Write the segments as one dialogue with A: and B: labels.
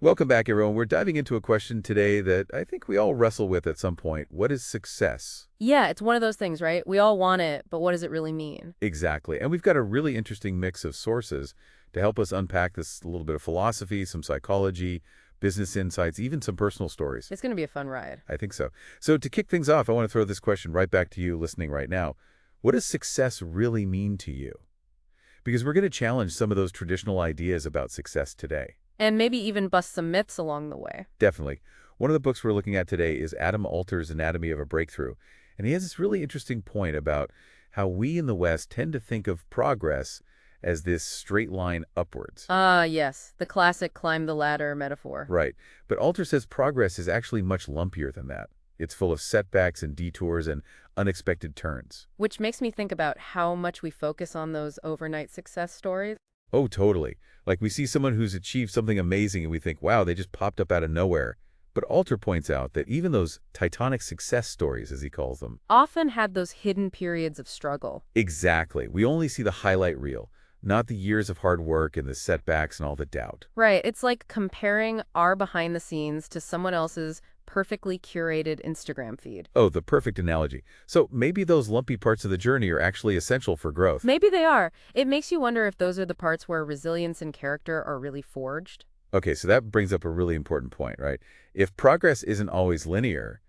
A: Welcome back, everyone. We're diving into a question today that I think we all wrestle with at some point. What is success?
B: Yeah, it's one of those things, right? We all want it, but what does it really mean?
A: Exactly. And we've got a really interesting mix of sources to help us unpack this, a little bit of philosophy, some psychology, business insights, even some personal stories.
B: It's going to be a fun ride.
A: I think so. So to kick things off, I want to throw this question right back to you listening right now. What does success really mean to you? Because we're going to challenge some of those traditional ideas about success today.
B: And maybe even bust some myths along the way.
A: Definitely. One of the books we're looking at today is Adam Alter's Anatomy of a Breakthrough. And he has this really interesting point about how we in the West tend to think of progress as this straight line upwards.
B: Ah, yes, the classic climb the ladder metaphor.
A: Right. But Alter says progress is actually much lumpier than that. It's full of setbacks and detours and unexpected turns.
B: Which makes me think about how much we focus on those overnight success stories.
A: Oh, totally. Like we see someone who's achieved something amazing and we think, wow, they just popped up out of nowhere. But Alter points out that even those titanic success stories, as he calls them,
B: Often had those hidden periods of struggle.
A: exactly. We only see the highlight reel, not the years of hard work and the setbacks and all the doubt.
B: Right, it's like comparing our behind the scenes to someone else's perfectly curated Instagram feed.
A: Oh, the perfect analogy. So maybe those lumpy parts of the journey are actually essential for growth.
B: Maybe they are. It makes you wonder if those are the parts where resilience and character are really forged.
A: Okay, so that brings up a really important point, right? If progress isn't always linear,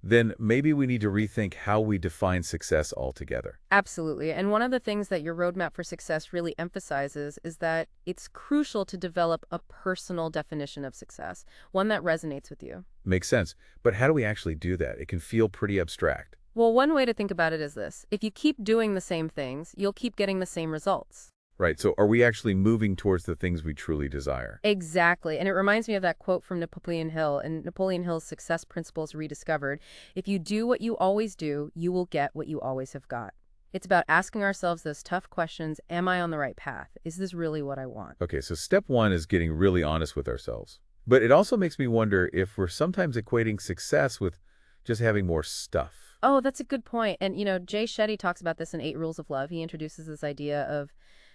A: then maybe we need to rethink how we define success altogether.
B: Absolutely. And one of the things that your roadmap for success really emphasizes is that it's crucial to develop a personal definition of success, one that resonates with you.
A: Makes sense. But how do we actually do that? It can feel pretty abstract.
B: Well, one way to think about it is this. If you keep doing the same things, you'll keep getting the same results.
A: Right, so are we actually moving towards the things we truly desire?
B: Exactly. And it reminds me of that quote from Napoleon Hill in Napoleon Hill's Success Principles Rediscovered. If you do what you always do, you will get what you always have got. It's about asking ourselves those tough questions. Am I on the right path? Is this really what I want?
A: Okay, so step one is getting really honest with ourselves. But it also makes me wonder if we're sometimes equating success with just having more stuff.
B: Oh, that's a good point. And, Jay Shetty talks about this in Eight Rules of Love. He introduces this idea of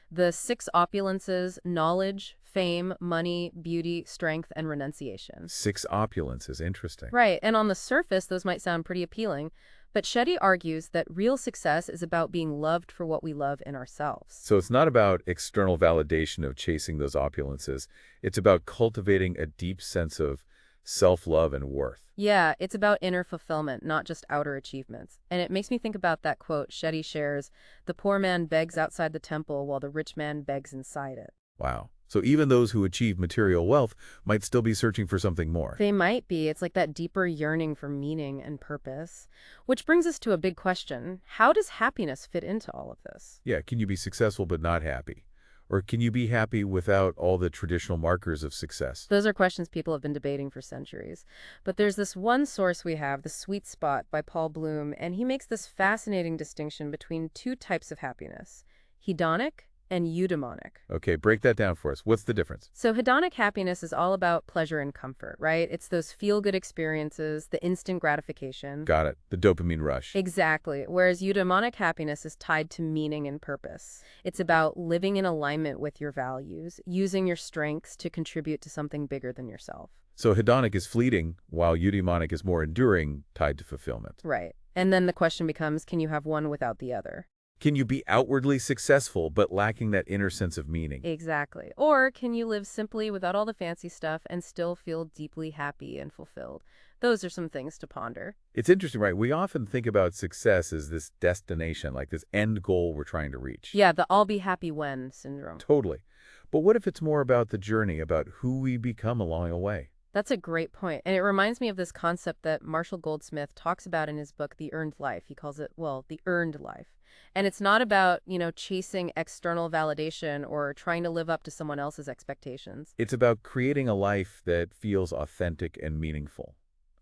B: the six opulences: knowledge, fame, money, beauty, strength, and renunciation.
A: Six opulences, interesting.
B: Right, and on the surface, those might sound pretty appealing, but Shetty argues that real success is about being loved for what we love in ourselves.
A: So it's not about external validation of chasing those opulences. It's about cultivating a deep sense of self-love and worth.
B: Yeah, it's about inner fulfillment, not just outer achievements. And it makes me think about that quote Shetty shares: "The poor man begs outside the temple while the rich man begs inside it."
A: Wow. So even those who achieve material wealth might still be searching for something more.
B: They might be. It's like that deeper yearning for meaning and purpose. Which brings us to a big question. How does happiness fit into all of this?
A: Yeah, can you be successful but not happy? Or can you be happy without all the traditional markers of success?
B: Those are questions people have been debating for centuries. But there's this one source we have, The Sweet Spot by Paul Bloom, and he makes this fascinating distinction between two types of happiness: hedonic and eudaimonic.
A: Okay, break that down for us. What's the difference?
B: So hedonic happiness is all about pleasure and comfort, right? It's those feel-good experiences, the instant gratification.
A: Got it. The dopamine rush.
B: Exactly. Whereas eudaimonic happiness is tied to meaning and purpose. It's about living in alignment with your values, using your strengths to contribute to something bigger than yourself.
A: So hedonic is fleeting, while eudaimonic is more enduring, tied to fulfillment.
B: Right. And then the question becomes, can you have one without the other?
A: Can you be outwardly successful but lacking that inner sense of meaning?
B: Exactly. Or can you live simply without all the fancy stuff and still feel deeply happy and fulfilled? Those are some things to ponder.
A: It's interesting, right? We often think about success as this destination, like this end goal we're trying to reach.
B: Yeah, the "I'll be happy when" syndrome.
A: Totally. But what if it's more about the journey, about who we become along the way?
B: That's a great point. And it reminds me of this concept that Marshall Goldsmith talks about in his book, The Earned Life. He calls it, well, the earned life. And it's not about, chasing external validation or trying to live up to someone else's expectations.
A: It's about creating a life that feels authentic and meaningful,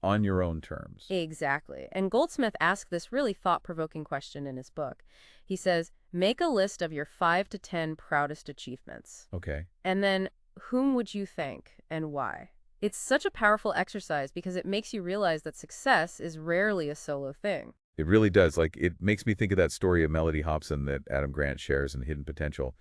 A: on your own terms.
B: Exactly. And Goldsmith asked this really thought-provoking question in his book. He says, make a list of your 5 to 10 proudest achievements.
A: Okay.
B: And then, whom would you thank and why? It's such a powerful exercise because it makes you realize that success is rarely a solo thing.
A: It really does. Like, it makes me think of that story of Melody Hobson that Adam Grant shares in Hidden Potential.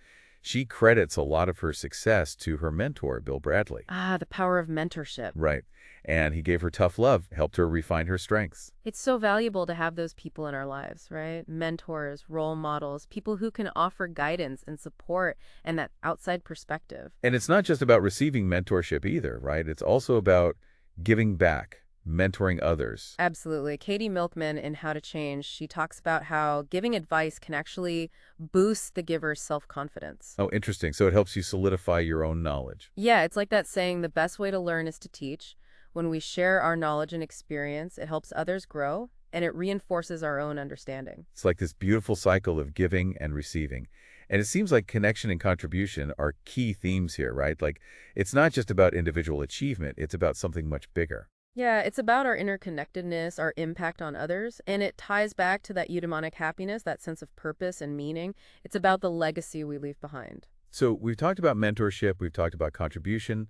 A: She credits a lot of her success to her mentor, Bill Bradley.
B: Ah, the power of mentorship.
A: Right. And he gave her tough love, helped her refine her strengths.
B: It's so valuable to have those people in our lives, right? Mentors, role models, people who can offer guidance and support and that outside perspective.
A: And it's not just about receiving mentorship either, right? It's also about giving back, mentoring others.
B: Absolutely. Katie Milkman in How to Change, she talks about how giving advice can actually boost the giver's self-confidence.
A: Oh, interesting. So it helps you solidify your own knowledge.
B: Yeah, it's like that saying, the best way to learn is to teach. When we share our knowledge and experience, it helps others grow and it reinforces our own understanding.
A: It's like this beautiful cycle of giving and receiving. And it seems like connection and contribution are key themes here, right? Like, it's not just about individual achievement, it's about something much bigger.
B: Yeah, it's about our interconnectedness, our impact on others, and it ties back to that eudaimonic happiness, that sense of purpose and meaning. It's about the legacy we leave behind.
A: So we've talked about mentorship, we've talked about contribution,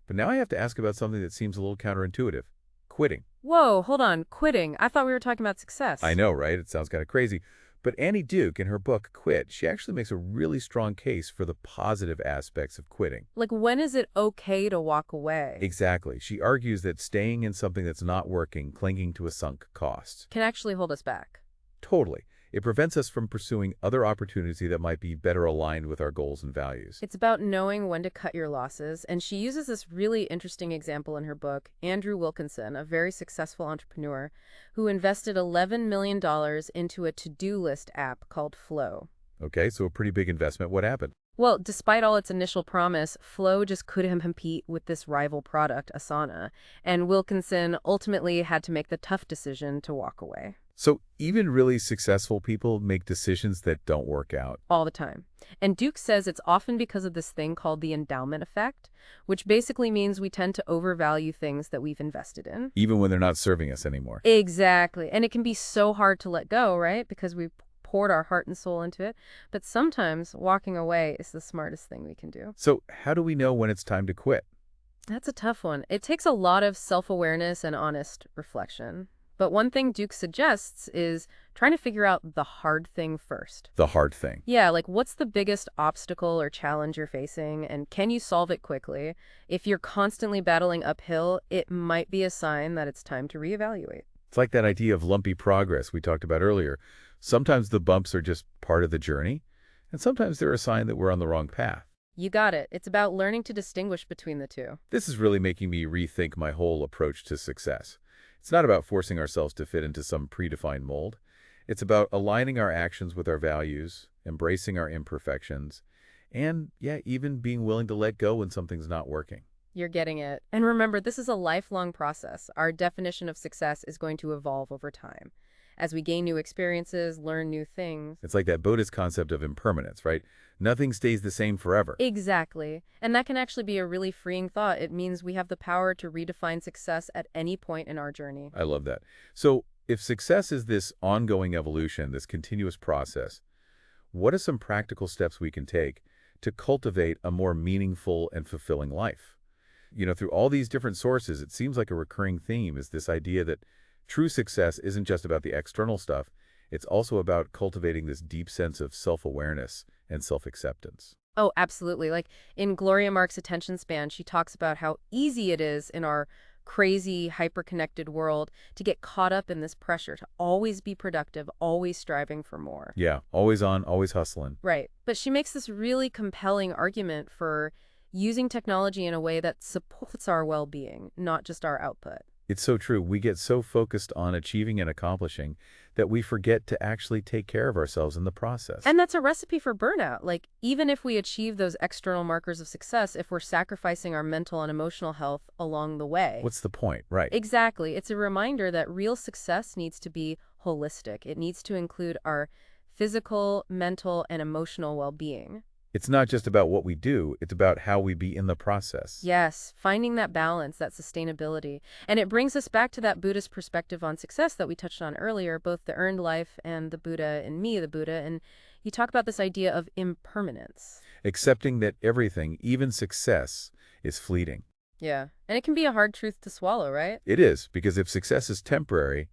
A: but now I have to ask about something that seems a little counterintuitive. Quitting.
B: Whoa, hold on, quitting. I thought we were talking about
A: I
B: success.
A: know, right? It sounds kind of crazy. But Annie Duke, in her book Quit, she actually makes a really strong case for the positive aspects of quitting.
B: Like, when is it okay to walk away?
A: Exactly. She argues that staying in something that's not working, clinging to a sunk cost.
B: Can actually hold us back.
A: Totally. It prevents us from pursuing other opportunities that might be better aligned with our goals and values.
B: It's about knowing when to cut your losses, and she uses this really interesting example in her book. Andrew Wilkinson, a very successful entrepreneur, who invested $11 million into a to-do list app called Flow.
A: Okay, so a pretty big investment. What happened?
B: Well, despite all its initial promise, Flow just couldn't compete with this rival product, Asana, and Wilkinson ultimately had to make the tough decision to walk away.
A: So even really successful people make decisions that don't work out.
B: All the time. And Duke says it's often because of this thing called the endowment effect, which basically means we tend to overvalue things that we've invested in.
A: Even when they're not serving us anymore.
B: Exactly. And it can be so hard to let go, right? Because we poured our heart and soul into it. But sometimes walking away is the smartest thing we can do.
A: So how do we know when it's time to quit?
B: That's a tough one. It takes a lot of self-awareness and honest reflection. But one thing Duke suggests is trying to figure out the hard thing first.
A: The hard thing.
B: Yeah, like what's the biggest obstacle or challenge you're facing, and can you solve it quickly? If you're constantly battling uphill, it might be a sign that it's time to reevaluate.
A: It's like that idea of lumpy progress we talked about earlier. Sometimes the bumps are just part of the journey, and sometimes they're a sign that we're on the wrong path.
B: You got it. It's about learning to distinguish between the two.
A: This is really making me rethink my whole approach to success. It's not about forcing ourselves to fit into some predefined mold. It's about aligning our actions with our values, embracing our imperfections, and, yeah, even being willing to let go when something's not working.
B: You're getting it. And remember, this is a lifelong process. Our definition of success is going to evolve over time. As we gain new experiences, learn new things.
A: It's like that Buddhist concept of impermanence, right? Nothing stays the same forever.
B: Exactly. And that can actually be a really freeing thought. It means we have the power to redefine success at any point in our journey.
A: I love that. So if success is this ongoing evolution, this continuous process, what are some practical steps we can take to cultivate a more meaningful and fulfilling life? You know, through all these different sources, it seems like a recurring theme is this idea that true success isn't just about the external stuff. It's also about cultivating this deep sense of self-awareness and self-acceptance.
B: Oh, absolutely. Like in Gloria Mark's Attention Span, she talks about how easy it is in our crazy, hyper-connected world to get caught up in this pressure to always be productive, always striving for more.
A: Yeah, always on, always hustling.
B: Right. But she makes this really compelling argument for using technology in a way that supports our well-being, not just our output.
A: It's so true. We get so focused on achieving and accomplishing that we forget to actually take care of ourselves in the process.
B: And that's a recipe for burnout. Like, even if we achieve those external markers of success, if we're sacrificing our mental and emotional health along the way.
A: What's the point? Right.
B: Exactly. It's a reminder that real success needs to be holistic. It needs to include our physical, mental, and emotional well-being.
A: It's not just about what we do, it's about how we be in the process.
B: Yes, finding that balance, that sustainability. And it brings us back to that Buddhist perspective on success that we touched on earlier, both the earned life and the Buddha and me, the Buddha. And you talk about this idea of impermanence.
A: Accepting that everything, even success, is fleeting.
B: Yeah, and it can be a hard truth to swallow, right?
A: It is, because if success is temporary,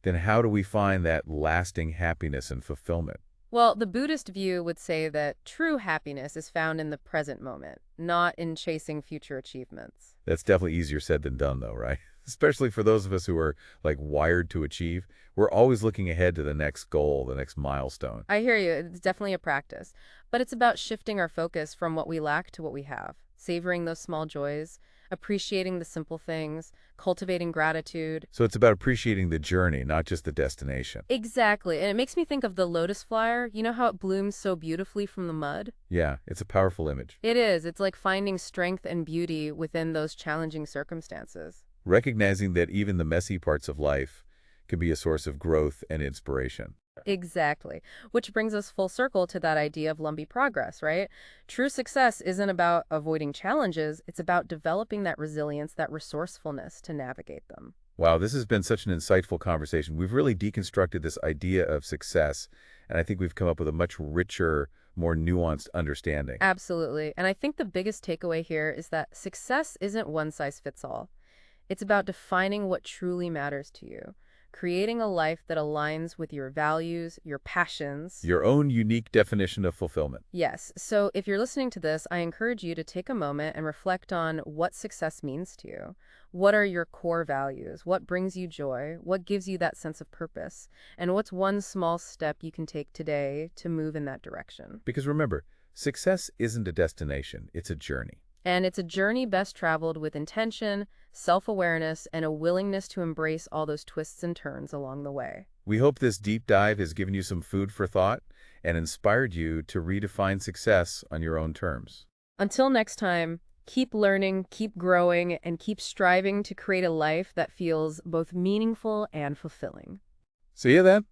A: then how do we find that lasting happiness and fulfillment?
B: Well, the Buddhist view would say that true happiness is found in the present moment, not in chasing future achievements.
A: That's definitely easier said than done, though, right? Especially for those of us who are like wired to achieve. We're always looking ahead to the next goal, the next milestone.
B: I hear you. It's definitely a practice. But it's about shifting our focus from what we lack to what we have, savoring those small joys, appreciating the simple things, cultivating gratitude.
A: So it's about appreciating the journey, not just the destination.
B: Exactly. And it makes me think of the lotus flower. You know how it blooms so beautifully from the mud?
A: Yeah, it's a powerful image.
B: It is. It's like finding strength and beauty within those challenging circumstances.
A: Recognizing that even the messy parts of life can be a source of growth and inspiration.
B: Exactly. Which brings us full circle to that idea of lumpy progress, right? True success isn't about avoiding challenges, it's about developing that resilience, that resourcefulness to navigate them.
A: Wow, this has been such an insightful conversation. We've really deconstructed this idea of success, and I think we've come up with a much richer, more nuanced understanding.
B: Absolutely. And I think the biggest takeaway here is that success isn't one size fits all. It's about defining what truly matters to you, creating a life that aligns with your values, your passions.
A: Your own unique definition of fulfillment.
B: Yes, so if you're listening to this, I encourage you to take a moment and reflect on what success means to you. What are your core values? What brings you joy? What gives you that sense of purpose? And what's one small step you can take today to move in that direction?
A: Because remember, success isn't a destination, it's a journey.
B: And it's a journey best traveled with intention, self-awareness, and a willingness to embrace all those twists and turns along the way.
A: We hope this deep dive has given you some food for thought and inspired you to redefine success on your own terms.
B: Until next time, keep learning, keep growing, and keep striving to create a life that feels both meaningful and fulfilling.
A: See you then.